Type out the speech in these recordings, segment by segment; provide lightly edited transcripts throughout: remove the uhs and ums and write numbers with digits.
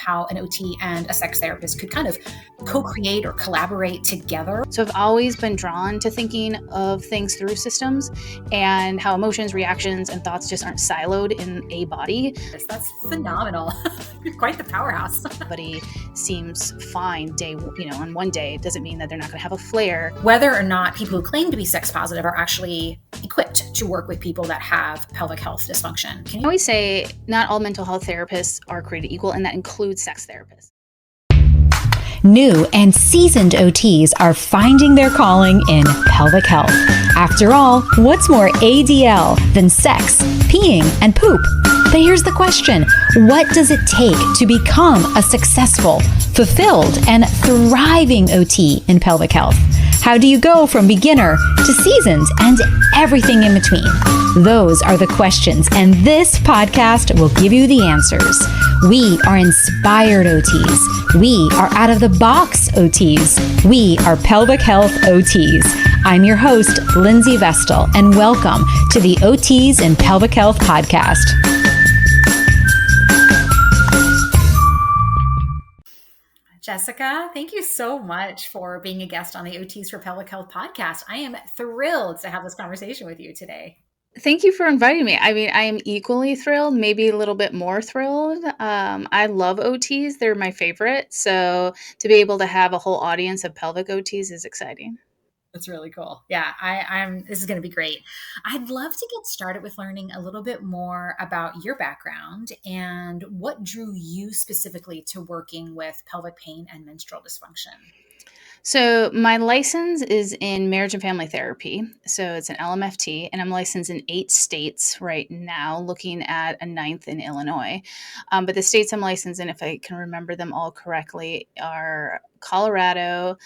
how an OT and a sex therapist could kind of co-create or collaborate together. So I've always been drawn to thinking of things through systems and how emotions, reactions, and thoughts just aren't siloed in a body. That's phenomenal. You're quite the powerhouse. Somebody seems fine on one day doesn't mean that they're not going to have a flare. Whether or not people who claim to be sex positive are actually equipped to work with people that have pelvic health dysfunction. I always say not all mental health therapists are created equal, and that includes sex therapists. New and seasoned OTs are finding their calling in pelvic health. After all, what's more ADL than sex, peeing, and poop? But here's the question: what does it take to become a successful, fulfilled, and thriving OT in pelvic health? How do you go from beginner to seasoned and everything in between? Those are the questions, and this podcast will give you the answers. We are inspired OTs. We are out of the box OTs. We are pelvic health OTs. I'm your host, Lindsay Vestal, and welcome to the OTs in Pelvic Health podcast. Jessica, thank you so much for being a guest on the OTs for Pelvic Health podcast. I am thrilled to have this conversation with you today. Thank you for inviting me. I mean, I am equally thrilled, maybe a little bit more thrilled. I love OTs. They're my favorite. So to be able to have a whole audience of pelvic OTs is exciting. That's really cool. Yeah, this is going to be great. I'd love to get started with learning a little bit more about your background and what drew you specifically to working with pelvic pain and menstrual dysfunction. So my license is in marriage and family therapy. So it's an LMFT, and I'm licensed in 8 states right now, looking at a 9th in Illinois. But the states I'm licensed in, if I can remember them all correctly, are Colorado,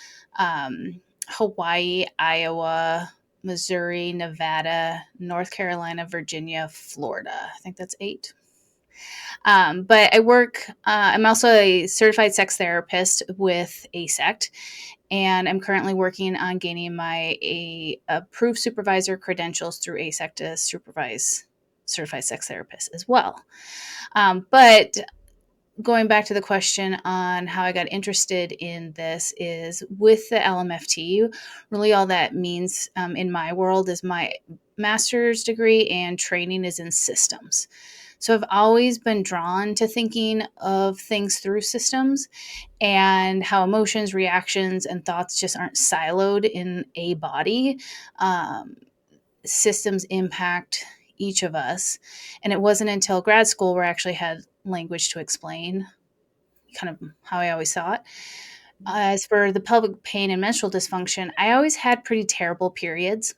Hawaii, Iowa, Missouri, Nevada, North Carolina, Virginia, Florida. I think that's 8. But I work, I'm also a certified sex therapist with ASECT, and I'm currently working on gaining my approved supervisor credentials through ASECT to supervise certified sex therapists as well. But going back to the question on how I got interested in this is with the LMFT, really all that means in my world is my master's degree and training is in systems. So I've always been drawn to thinking of things through systems and how emotions, reactions, and thoughts just aren't siloed in a body. Systems impact each of us. And it wasn't until grad school where I actually had language to explain kind of how I always saw it. As for the pelvic pain and menstrual dysfunction, I always had pretty terrible periods,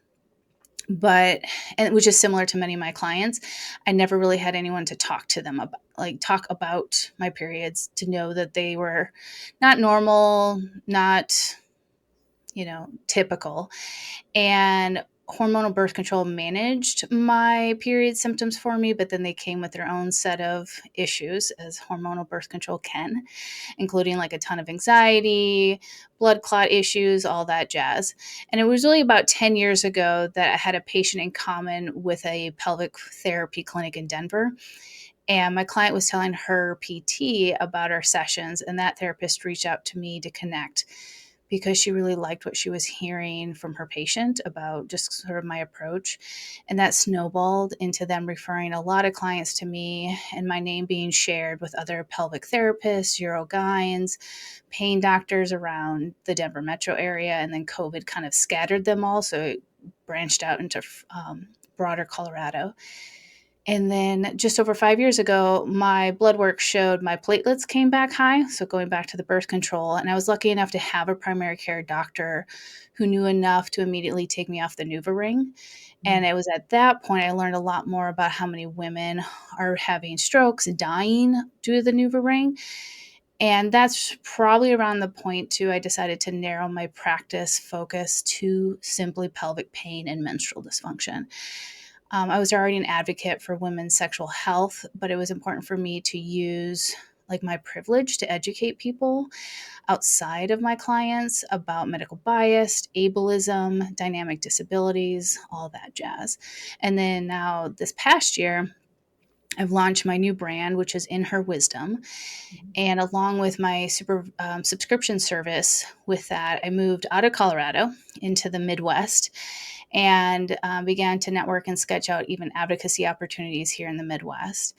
which is similar to many of my clients. I never really had anyone to talk to them about, talk about my periods, to know that they were not normal, not, typical. And hormonal birth control managed my period symptoms for me, but then they came with their own set of issues, as hormonal birth control can, including a ton of anxiety, blood clot issues, all that jazz. And it was really about 10 years ago that I had a patient in common with a pelvic therapy clinic in Denver. And my client was telling her PT about our sessions, and that therapist reached out to me to connect, because she really liked what she was hearing from her patient about just sort of my approach. And that snowballed into them referring a lot of clients to me, and my name being shared with other pelvic therapists, urogyns, pain doctors around the Denver metro area. And then COVID kind of scattered them all, so it branched out into broader Colorado. And then just over 5 years ago, my blood work showed my platelets came back high. So going back to the birth control. And I was lucky enough to have a primary care doctor who knew enough to immediately take me off the NuvaRing. Mm-hmm. And it was at that point I learned a lot more about how many women are having strokes, dying due to the NuvaRing. And that's probably around the point too I decided to narrow my practice focus to simply pelvic pain and menstrual dysfunction. I was already an advocate for women's sexual health, but it was important for me to use my privilege to educate people outside of my clients about medical bias, ableism, dynamic disabilities, all that jazz. And then now this past year, I've launched my new brand, which is In Her Wisdom. And along with my subscription service, with that, I moved out of Colorado into the Midwest and began to network and sketch out even advocacy opportunities here in the Midwest.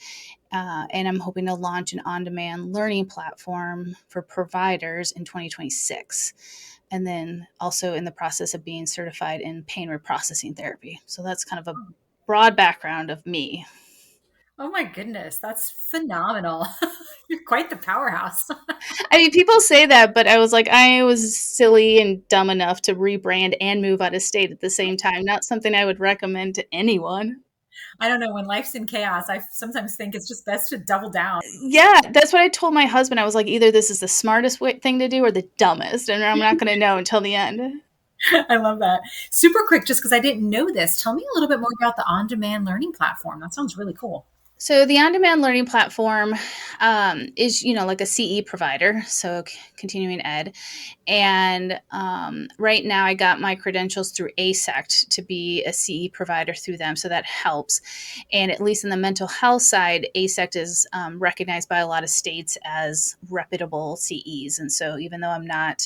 And I'm hoping to launch an on-demand learning platform for providers in 2026. And then also in the process of being certified in pain reprocessing therapy. So that's kind of a broad background of me. Oh my goodness, that's phenomenal. You're quite the powerhouse. I mean, people say that, but I was like, I was silly and dumb enough to rebrand and move out of state at the same time. Not something I would recommend to anyone. I don't know. When life's in chaos, I sometimes think it's just best to double down. Yeah, that's what I told my husband. I was like, either this is the smartest thing to do or the dumbest, and I'm not going to know until the end. I love that. Super quick, just because I didn't know this, tell me a little bit more about the on demand learning platform. That sounds really cool. So the on-demand learning platform is, like a CE provider, so continuing ed. And right now, I got my credentials through ASECT to be a CE provider through them, so that helps. And at least in the mental health side, ASECT is recognized by a lot of states as reputable CEs. And so even though I'm not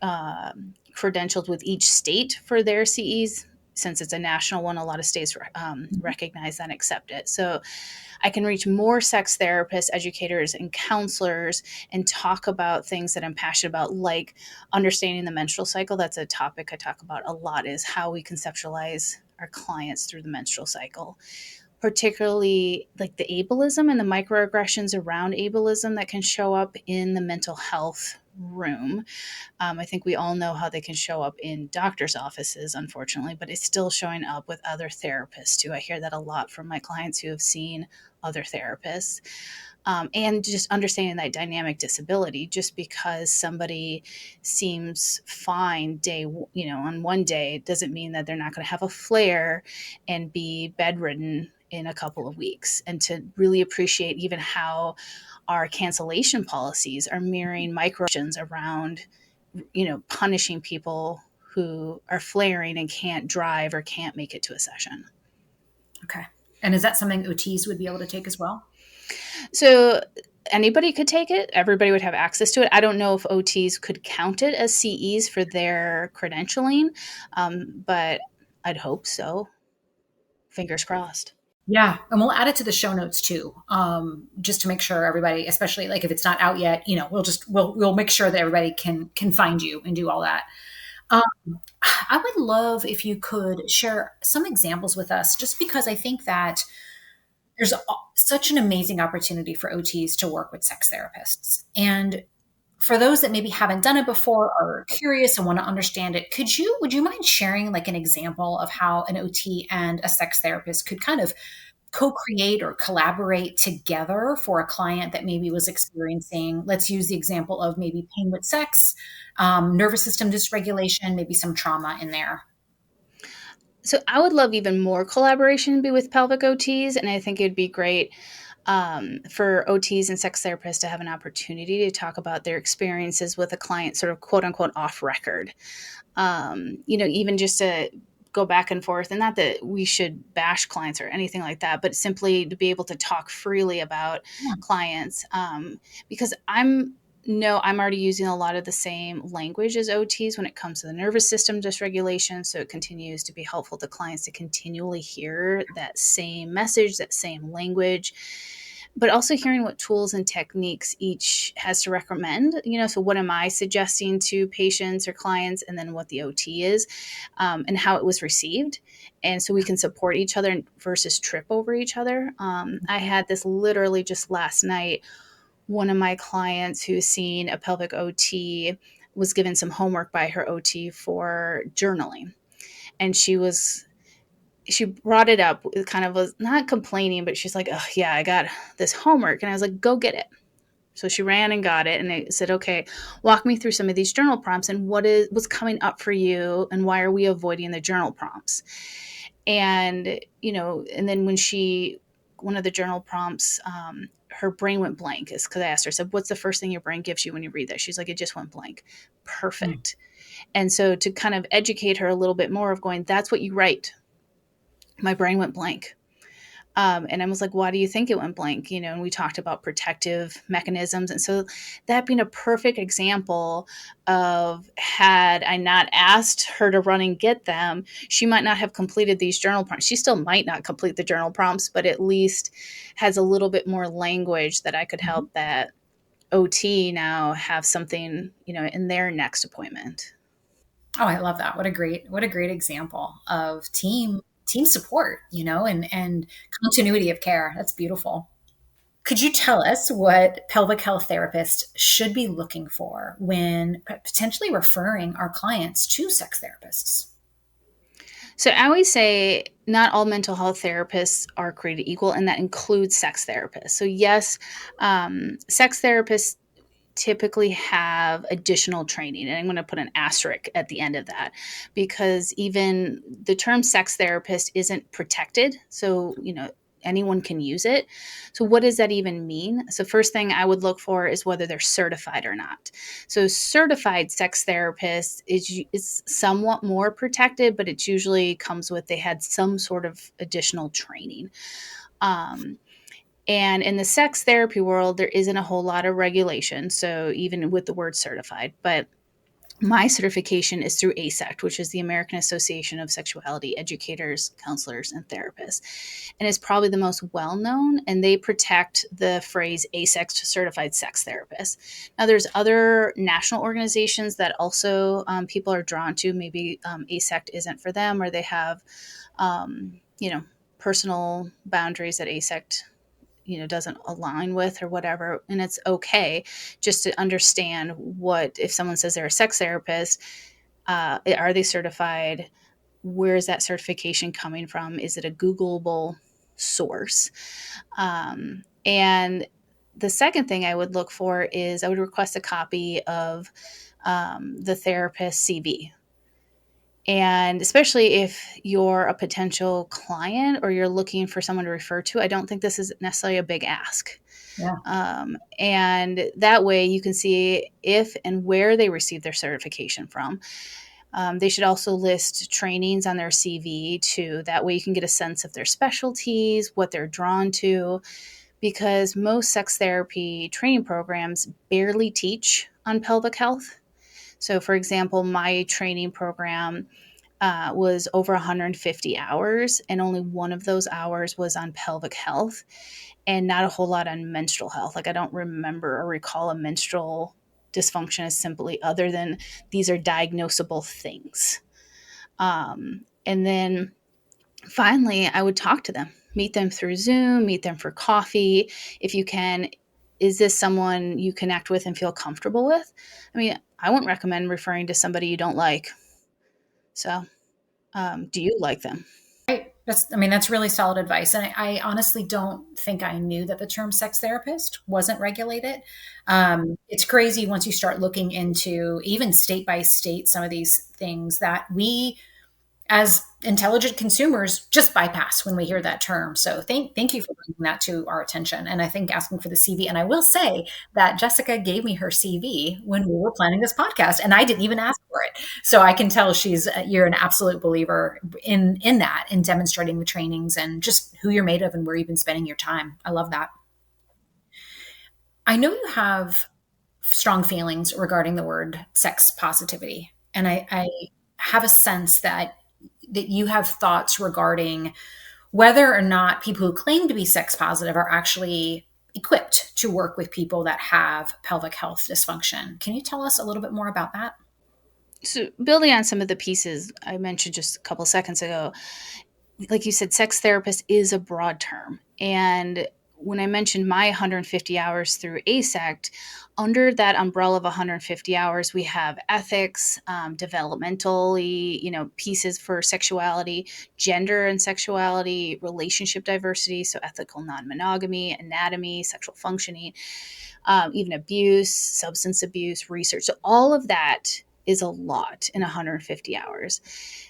credentialed with each state for their CEs, since it's a national one, a lot of states recognize and accept it. So I can reach more sex therapists, educators, and counselors and talk about things that I'm passionate about, like understanding the menstrual cycle. That's a topic I talk about a lot, is how we conceptualize our clients through the menstrual cycle, particularly like the ableism and the microaggressions around ableism that can show up in the mental health room. I think we all know how they can show up in doctors' offices, unfortunately, but it's still showing up with other therapists too. I hear that a lot from my clients who have seen other therapists. And just understanding that dynamic disability, just because somebody seems fine on one day doesn't mean that they're not going to have a flare and be bedridden in a couple of weeks. And to really appreciate even how our cancellation policies are mirroring microaggressions around, punishing people who are flaring and can't drive or can't make it to a session. Okay. And is that something OTs would be able to take as well? So anybody could take it. Everybody would have access to it. I don't know if OTs could count it as CEs for their credentialing, but I'd hope so. Fingers crossed. Yeah, and we'll add it to the show notes too, just to make sure everybody, especially like if it's not out yet, we'll make sure that everybody can find you and do all that. Um, I would love if you could share some examples with us, just because I think that there's such an amazing opportunity for OTs to work with sex therapists. And for those that maybe haven't done it before or are curious and want to understand it, would you mind sharing like an example of how an OT and a sex therapist could kind of co-create or collaborate together for a client that maybe was experiencing, let's use the example of maybe pain with sex, nervous system dysregulation, maybe some trauma in there? So I would love even more collaboration be with pelvic OTs, and I think it'd be great for OTs and sex therapists to have an opportunity to talk about their experiences with a client, sort of quote unquote off record. Even just to go back and forth, and not that we should bash clients or anything like that, but simply to be able to talk freely about Yeah. clients, because I'm already using a lot of the same language as OTs when it comes to the nervous system dysregulation. So it continues to be helpful to clients to continually hear that same message, that same language, but also hearing what tools and techniques each has to recommend. So what am I suggesting to patients or clients, and then what the OT is, and how it was received. And so we can support each other versus trip over each other. I had this literally just last night. One of my clients who's seen a pelvic OT was given some homework by her OT for journaling. And she brought it up, it kind of was not complaining, but she's like, oh yeah, I got this homework. And I was like, go get it. So she ran and got it, and I said, okay, walk me through some of these journal prompts and what's coming up for you, and why are we avoiding the journal prompts? And, and then one of the journal prompts, her brain went blank, is because I asked her, I said, what's the first thing your brain gives you when you read that? She's like, it just went blank. Perfect. And so to kind of educate her a little bit more of going, that's what you write. My brain went blank. And I was like, why do you think it went blank? And we talked about protective mechanisms. And so that being a perfect example of, had I not asked her to run and get them, she might not have completed these journal prompts. She still might not complete the journal prompts, but at least has a little bit more language that I could Mhm. help that OT now have something, in their next appointment. Oh, I love that. What a great example of team support, and continuity of care. That's beautiful. Could you tell us what pelvic health therapists should be looking for when potentially referring our clients to sex therapists? So I always say not all mental health therapists are created equal, and that includes sex therapists. So, yes, sex therapists typically have additional training. And I'm going to put an asterisk at the end of that, because even the term sex therapist isn't protected. So, anyone can use it. So, what does that even mean? So, first thing I would look for is whether they're certified or not. So, certified sex therapist is somewhat more protected, but it usually comes with, they had some sort of additional training. Um, and in the sex therapy world, there isn't a whole lot of regulation. So, even with the word certified, but my certification is through ASECT, which is the American Association of Sexuality Educators, Counselors, and Therapists. And it's probably the most well known, and they protect the phrase ASECT certified sex therapist. Now, there's other national organizations that also people are drawn to. Maybe ASECT isn't for them, or they have, personal boundaries that ASECT doesn't align with or whatever, and it's okay just to understand, what if someone says they're a sex therapist, are they certified? Where is that certification coming from? Is it a Googleable source? And the second thing I would look for is, I would request a copy of the therapist CV. And especially if you're a potential client or you're looking for someone to refer to, I don't think this is necessarily a big ask. Yeah. And that way you can see if and where they received their certification from. They should also list trainings on their CV too. That way you can get a sense of their specialties, what they're drawn to, because most sex therapy training programs barely teach on pelvic health. So, for example, my training program was over 150 hours, and only one of those hours was on pelvic health, and not a whole lot on menstrual health. Like, I don't remember or recall a menstrual dysfunction as simply other than these are diagnosable things. And then finally, I would talk to them, meet them through Zoom, meet them for coffee. If you can, is this someone you connect with and feel comfortable with? I mean, I wouldn't recommend referring to somebody you don't like. So, do you like them? Right. That's really solid advice. And I honestly don't think I knew that the term sex therapist wasn't regulated. It's crazy once you start looking into even state by state, some of these things that we as intelligent consumers just bypass when we hear that term. So thank you for bringing that to our attention. And I think asking for the CV. And I will say that Jessica gave me her CV when we were planning this podcast, and I didn't even ask for it. So I can tell you're an absolute believer in that, in demonstrating the trainings and just who you're made of and where you've been spending your time. I love that. I know you have strong feelings regarding the word sex positivity, and I have a sense that you have thoughts regarding whether or not people who claim to be sex positive are actually equipped to work with people that have pelvic health dysfunction. Can you tell us a little bit more about that? So, building on some of the pieces I mentioned just a couple seconds ago, like you said, sex therapist is a broad term. And when I mentioned my 150 hours through ASECT, under that umbrella of 150 hours, we have ethics, developmentally, pieces for sexuality, gender and sexuality, relationship diversity, so ethical non-monogamy, anatomy, sexual functioning, even abuse, substance abuse, research. So all of that is a lot in 150 hours.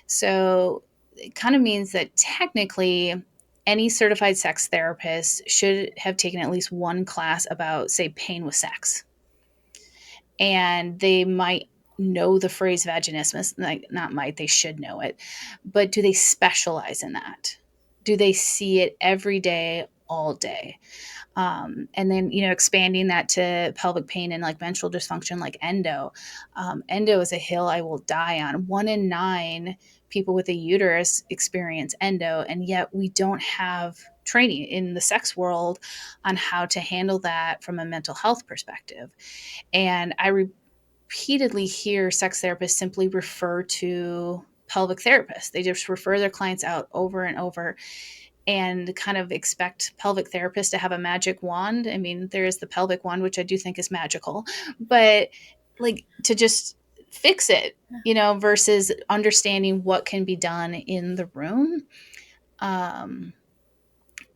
So it kind of means that technically any certified sex therapist should have taken at least one class about, say, pain with sex. And they might know the phrase vaginismus, like not might, they should know it. But do they specialize in that? do they see it every day, all day? And then, expanding that to pelvic pain and like menstrual dysfunction, like endo. Endo is a hill I will die on. 1 in 9 people with a uterus experience endo, and yet we don't have training in the sex world on how to handle that from a mental health perspective. And I repeatedly hear sex therapists simply refer to pelvic therapists. They just refer their clients out over and over and kind of expect pelvic therapists to have a magic wand. I mean, there is the pelvic wand, which I do think is magical, but like to just fix it, versus understanding what can be done in the room.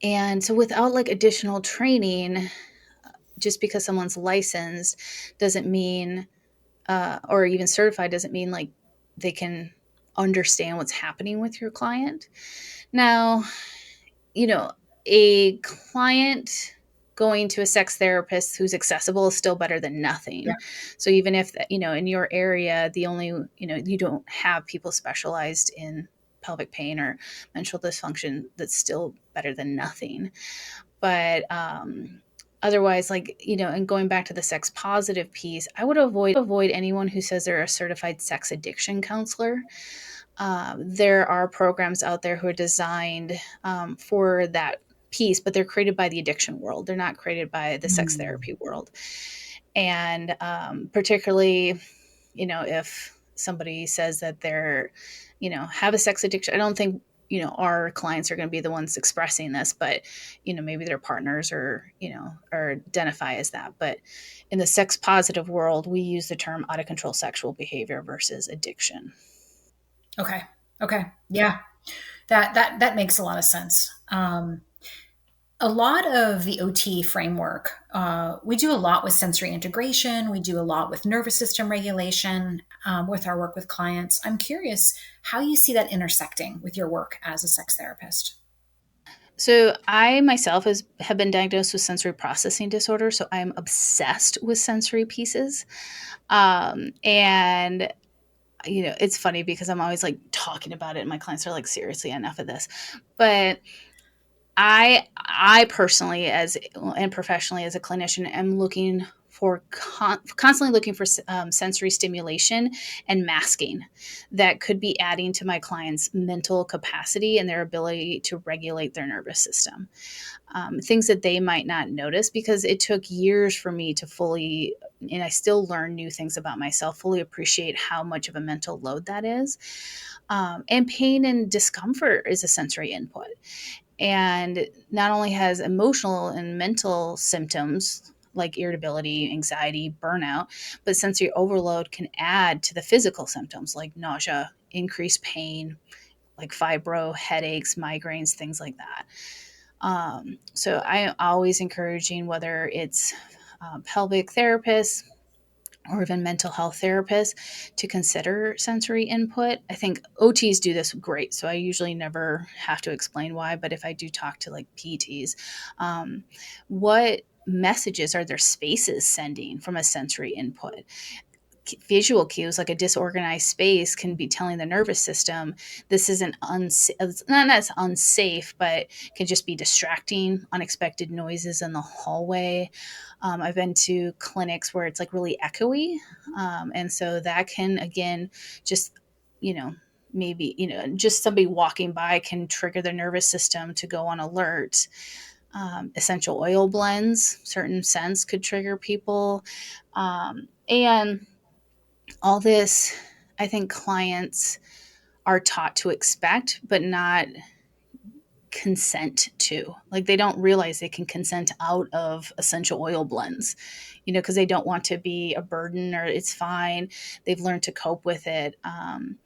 And so without like additional training, just because someone's licensed doesn't mean, or even certified doesn't mean like they can understand what's happening with your client. Now, a client going to a sex therapist who's accessible is still better than nothing. Yeah. So even if, in your area, the only, you don't have people specialized in pelvic pain or menstrual dysfunction, that's still better than nothing. But otherwise, like, and going back to the sex positive piece, I would avoid anyone who says they're a certified sex addiction counselor. There are programs out there who are designed for that piece, but they're created by the addiction world. They're not created by the sex therapy world. And particularly, if somebody says that they're, have a sex addiction, I don't think, our clients are going to be the ones expressing this, but, maybe their partners or identify as that. But in the sex positive world, we use the term out of control sexual behavior versus addiction. Okay. Okay. Yeah. That makes a lot of sense. A lot of the OT framework, we do a lot with sensory integration. We do a lot with nervous system regulation with our work with clients. I'm curious how you see that intersecting with your work as a sex therapist. So I myself have been diagnosed with sensory processing disorder. So I'm obsessed with sensory pieces. And it's funny because I'm always like talking about it and my clients are like, seriously, enough of this. But I personally, as and professionally as a clinician, am looking for constantly looking for sensory stimulation and masking that could be adding to my clients' mental capacity and their ability to regulate their nervous system. Things that they might not notice, because it took years for me to fully, and I still learn new things about myself, fully appreciate how much of a mental load that is. And pain and discomfort is a sensory input. And not only has emotional and mental symptoms like irritability, anxiety, burnout, but sensory overload can add to the physical symptoms like nausea, increased pain, like fibro, headaches, migraines, things like that. So I'm always encouraging, whether it's pelvic therapists or even mental health therapists, to consider sensory input. I think OTs do this great, so I usually never have to explain why, but if I do talk to like PTs, what messages are their spaces sending from a sensory input? Visual cues, like a disorganized space, can be telling the nervous system this isn't not as unsafe, but can just be distracting. Unexpected noises in the hallway. I've been to clinics where it's like really echoey, and so that can, again, just maybe just somebody walking by can trigger the nervous system to go on alert. Essential oil blends, certain scents could trigger people, and all this, I think clients are taught to expect, but not consent to. Like, they don't realize they can consent out of essential oil blends, because they don't want to be a burden, or it's fine. They've learned to cope with it. And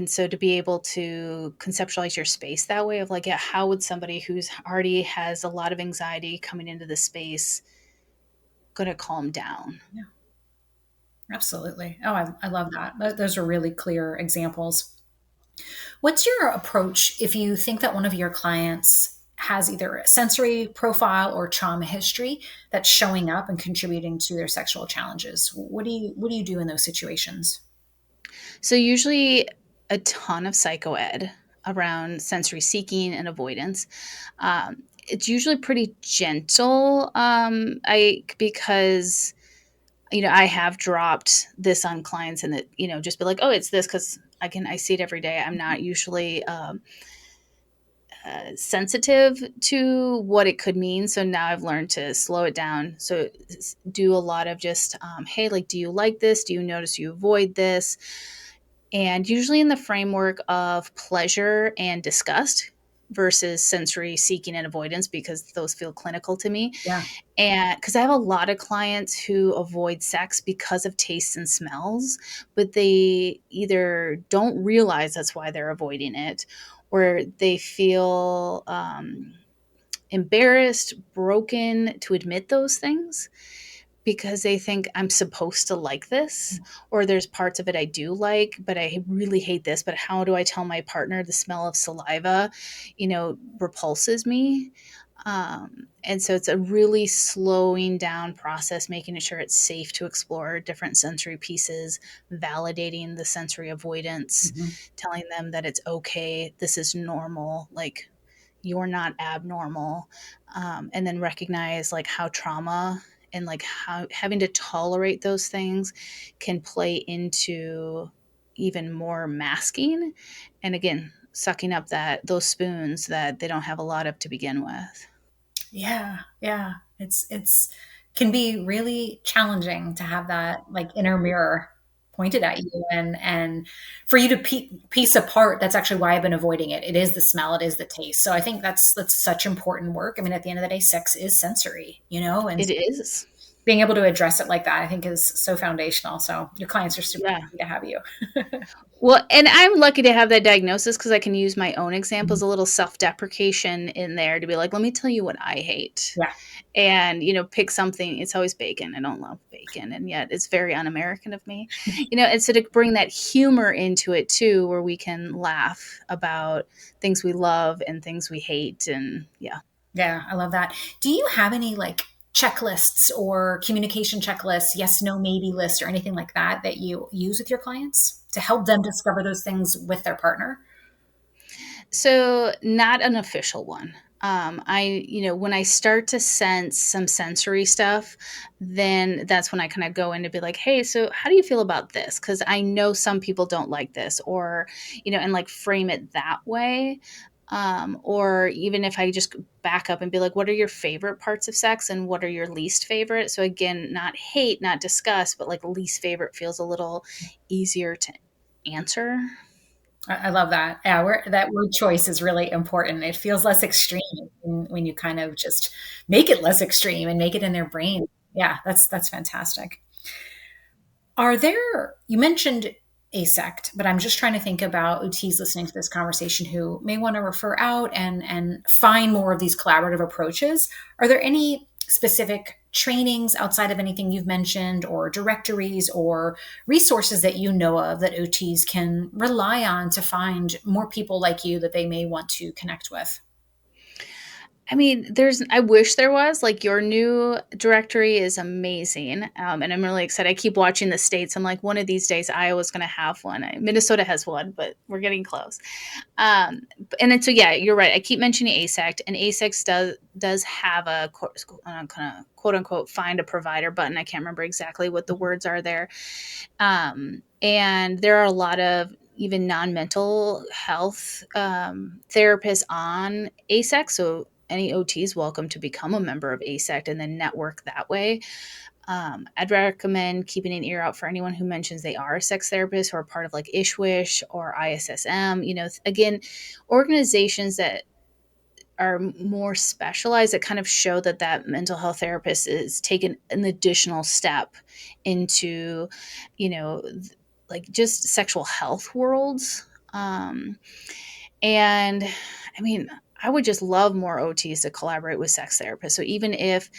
so to be able to conceptualize your space that way of like, yeah, how would somebody who's already has a lot of anxiety coming into the space going to calm down? Yeah, absolutely. Oh, I love that. Those are really clear examples. What's your approach if you think that one of your clients has either a sensory profile or trauma history that's showing up and contributing to their sexual challenges? What do you do in those situations? So usually a ton of psychoed. around sensory seeking and avoidance. It's usually pretty gentle, because I have dropped this on clients, and that just be like, oh, it's this because I see it every day. I'm not usually sensitive to what it could mean. So now I've learned to slow it down. So do a lot of just, hey, like, do you like this? Do you notice you avoid this? And usually in the framework of pleasure and disgust versus sensory seeking and avoidance, because those feel clinical to me. Yeah. And because I have a lot of clients who avoid sex because of tastes and smells, but they either don't realize that's why they're avoiding it, or they feel embarrassed, broken to admit those things because they think I'm supposed to like this, or there's parts of it I do like, but I really hate this. But how do I tell my partner the smell of saliva, repulses me? And so it's a really slowing down process, making sure it's safe to explore different sensory pieces, validating the sensory avoidance, Mm-hmm. telling them that it's okay, this is normal, like you're not abnormal, and then recognize like how trauma and like how having to tolerate those things can play into even more masking, and again sucking up those spoons that they don't have a lot of to begin with. Yeah, yeah. It's can be really challenging to have that like inner mirror pointed at you, and for you to piece apart. That's actually why I've been avoiding it. It is the smell, it is the taste. So I think that's such important work. I mean, at the end of the day, sex is sensory, and It is. being able to address it like that, I think, is so foundational. So your clients are super Yeah. happy to have you. Well, and I'm lucky to have that diagnosis because I can use my own examples, a little self-deprecation in there to be like, let me tell you what I hate. Yeah. And, pick something. It's always bacon. I don't love bacon. And yet it's very un-American of me, and so to bring that humor into it too, where we can laugh about things we love and things we hate. And yeah. Yeah, I love that. Do you have any like checklists or communication checklists, yes, no, maybe list, or anything like that that you use with your clients to help them discover those things with their partner? So not an official one. When I start to sense some sensory stuff, then that's when I kind of go in to be like, hey, so how do you feel about this? Because I know some people don't like this, or, and like frame it that way. Or even if I just back up and be like, what are your favorite parts of sex and what are your least favorite? So again, not hate, not disgust, but like least favorite feels a little easier to answer. I love that. Yeah, that word choice is really important. It feels less extreme when you kind of just make it less extreme and make it in their brain. Yeah, that's fantastic. Are there, you mentioned ASECT, but I'm just trying to think about OTs listening to this conversation who may want to refer out and find more of these collaborative approaches. Are there any specific trainings outside of anything you've mentioned, or directories or resources that you know of that OTs can rely on to find more people like you that they may want to connect with? I mean, I wish there was. Like, your new directory is amazing. And I'm really excited. I keep watching the states. I'm like, one of these days, Iowa's going to have one. Minnesota has one, but we're getting close. And then, so yeah, you're right. I keep mentioning ASECT, and ASECT does have a kind of quote unquote find a provider button. I can't remember exactly what the words are there. And there are a lot of even non-mental health therapists on ASECT. So any OT is welcome to become a member of ASECT and then network that way. I'd recommend keeping an ear out for anyone who mentions they are a sex therapist or part of like ISHWISH or ISSM. Again, organizations that are more specialized that kind of show that mental health therapist is taking an additional step into, like just sexual health worlds. And I mean, I would just love more OTs to collaborate with sex therapists. So even if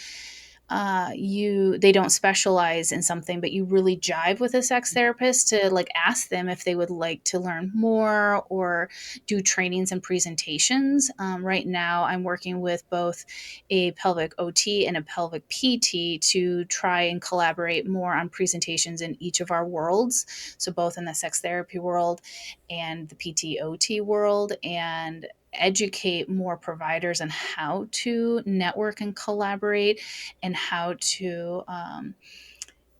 they don't specialize in something, but you really jive with a sex therapist, to like ask them if they would like to learn more or do trainings and presentations. Right now I'm working with both a pelvic OT and a pelvic PT to try and collaborate more on presentations in each of our worlds. So both in the sex therapy world and the PT OT world, and educate more providers on how to network and collaborate, and how to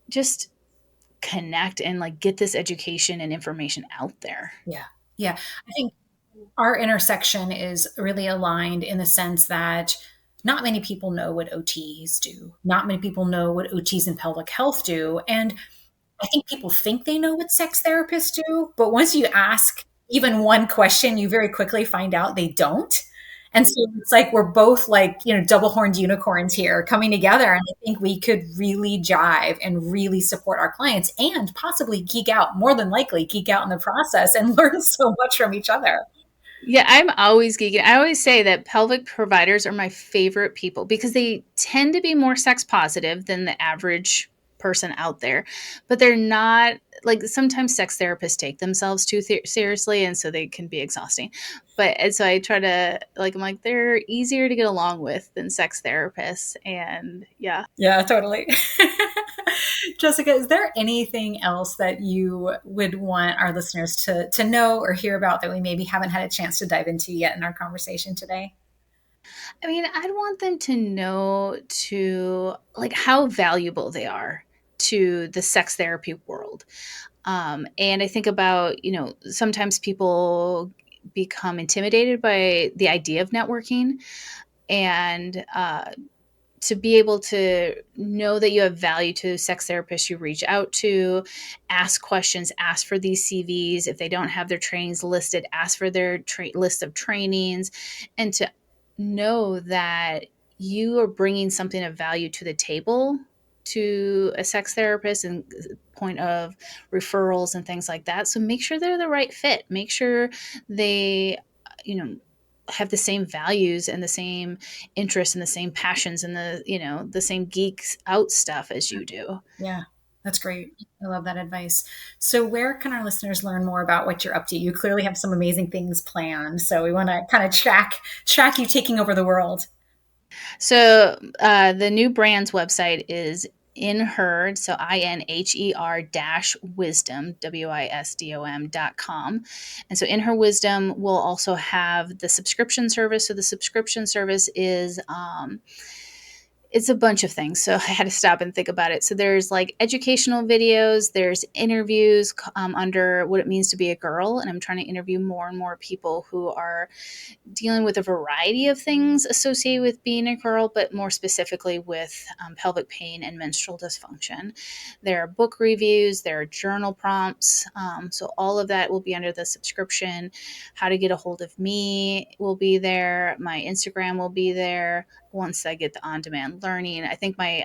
just connect and like get this education and information out there. Yeah. Yeah. I think our intersection is really aligned in the sense that not many people know what OTs do. Not many people know what OTs in pelvic health do. And I think people think they know what sex therapists do, but once you ask even one question, you very quickly find out they don't. And so it's like we're both like, double horned unicorns here coming together. And I think we could really jive and really support our clients and possibly geek out, more than likely geek out in the process and learn so much from each other. Yeah, I'm always geeking. I always say that pelvic providers are my favorite people because they tend to be more sex positive than the average person out there, but they're not, like, sometimes sex therapists take themselves too seriously, and so they can be exhausting. And so I try to, like, I'm like, they're easier to get along with than sex therapists. And yeah. Yeah, totally. Jessica, is there anything else that you would want our listeners to know or hear about that we maybe haven't had a chance to dive into yet in our conversation today? I mean, I'd want them to know like how valuable they are to the sex therapy world. And I think about, sometimes people become intimidated by the idea of networking, and to be able to know that you have value to sex therapists you reach out to, ask questions, ask for these CVs. If they don't have their trainings listed, ask for their list of trainings, and to know that you are bringing something of value to the table to a sex therapist, and point of referrals and things like that. So make sure they're the right fit. Make sure they, have the same values and the same interests and the same passions and the same geeks out stuff as you do. Yeah, that's great. I love that advice. So where can our listeners learn more about what you're up to? You clearly have some amazing things planned. So we want to kind of track you taking over the world. So the new brand's website is InHer, so INHER-wisdom, WISDOM.com. And so InHer Wisdom will also have the subscription service. So the subscription service is it's a bunch of things. So I had to stop and think about it. So there's like educational videos, there's interviews under what it means to be a girl. And I'm trying to interview more and more people who are dealing with a variety of things associated with being a girl, but more specifically with pelvic pain and menstrual dysfunction. There are book reviews, there are journal prompts. So all of that will be under the subscription. How to get a hold of me will be there. My Instagram will be there once I get the on-demand learning. I think my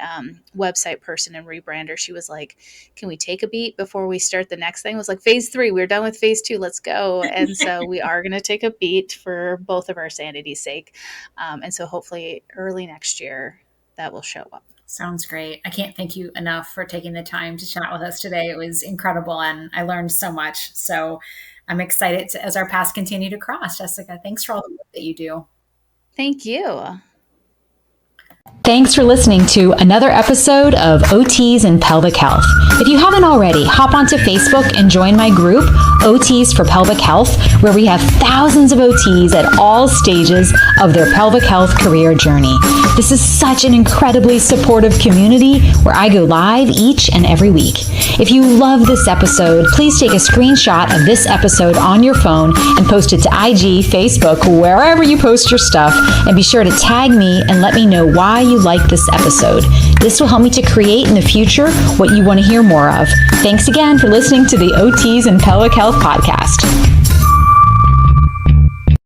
website person and rebrander, she was like, can we take a beat before we start the next thing? I was like, phase 3, we're done with phase 2, let's go. And so we are going to take a beat for both of our sanity's sake. And so hopefully early next year that will show up. Sounds great. I can't thank you enough for taking the time to chat with us today. It was incredible and I learned so much. So I'm excited as our paths continue to cross. Jessica, thanks for all the work that you do. Thank you. Thanks for listening to another episode of OTs in Pelvic Health. If you haven't already, hop onto Facebook and join my group, OTs for Pelvic Health, where we have thousands of OTs at all stages of their pelvic health career journey. This is such an incredibly supportive community where I go live each and every week. If you love this episode, please take a screenshot of this episode on your phone and post it to IG, Facebook, wherever you post your stuff, and be sure to tag me and let me know why you like this episode. This will help me to create in the future what you want to hear more of. Thanks again for listening to the OTs and Pelvic Health podcast.